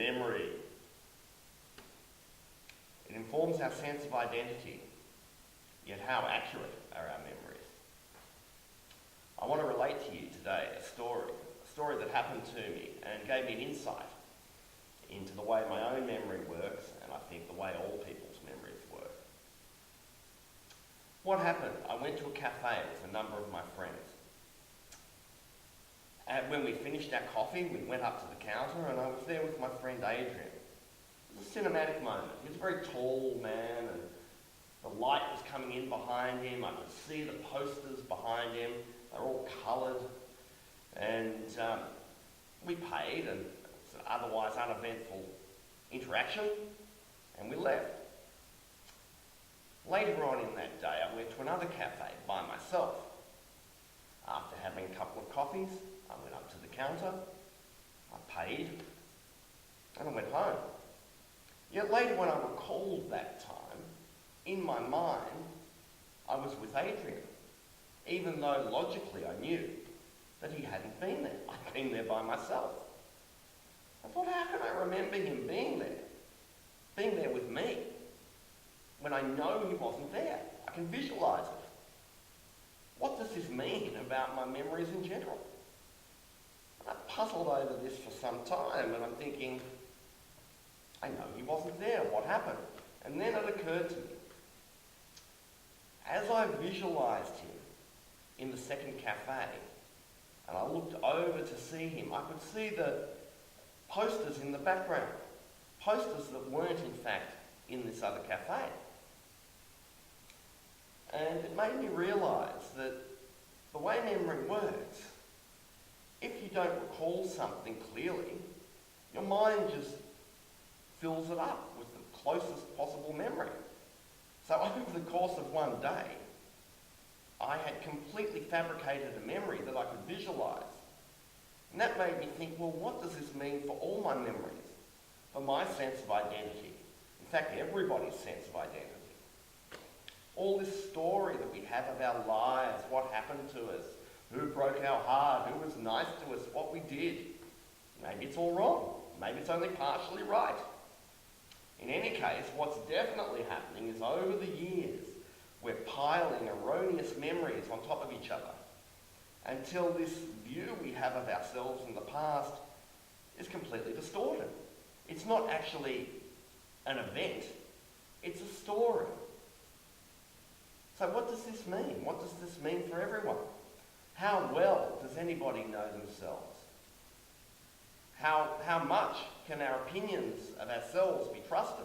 Memory. It informs our sense of identity, yet how accurate are our memories? I want to relate to you today a story that happened to me and gave me an insight into the way my own memory works, and I think the way all people's memories work. What happened? I went to a cafe with a number of my friends. And when we finished our coffee, we went up to the counter and I was there with my friend Adrian. It was a cinematic moment. He was a very tall man and the light was coming in behind him. I could see the posters behind him. They were all coloured. And we paid, and it's an otherwise uneventful interaction, and we left. Later on in that day, I went to another cafe by myself. After having a couple of coffees, I went up to the counter, I paid, and I went home. Yet later when I recalled that time, in my mind, I was with Adrian, even though logically I knew that he hadn't been there. I'd been there by myself. I thought, how can I remember him being there with me, when I know he wasn't there? I can visualise it. What does this mean about my memories in general? And I puzzled over this for some time, and I'm thinking, I know he wasn't there. What happened? And then it occurred to me, as I visualised him in the second cafe, and I looked over to see him, I could see the posters in the background. Posters that weren't, in fact, in this other cafe. And it made me realise that the way memory works, if you don't recall something clearly, your mind just fills it up with the closest possible memory. So over the course of one day, I had completely fabricated a memory that I could visualise. And that made me think, well, what does this mean for all my memories? For my sense of identity? In fact, everybody's sense of identity. All this story that we have of our lives, what happened to us, who broke our heart, who was nice to us, what we did. Maybe it's all wrong. Maybe it's only partially right. In any case, what's definitely happening is over the years, we're piling erroneous memories on top of each other until this view we have of ourselves in the past is completely distorted. It's not actually an event, it's a story. So what does this mean? What does this mean for everyone? How well does anybody know themselves? How much can our opinions of ourselves be trusted?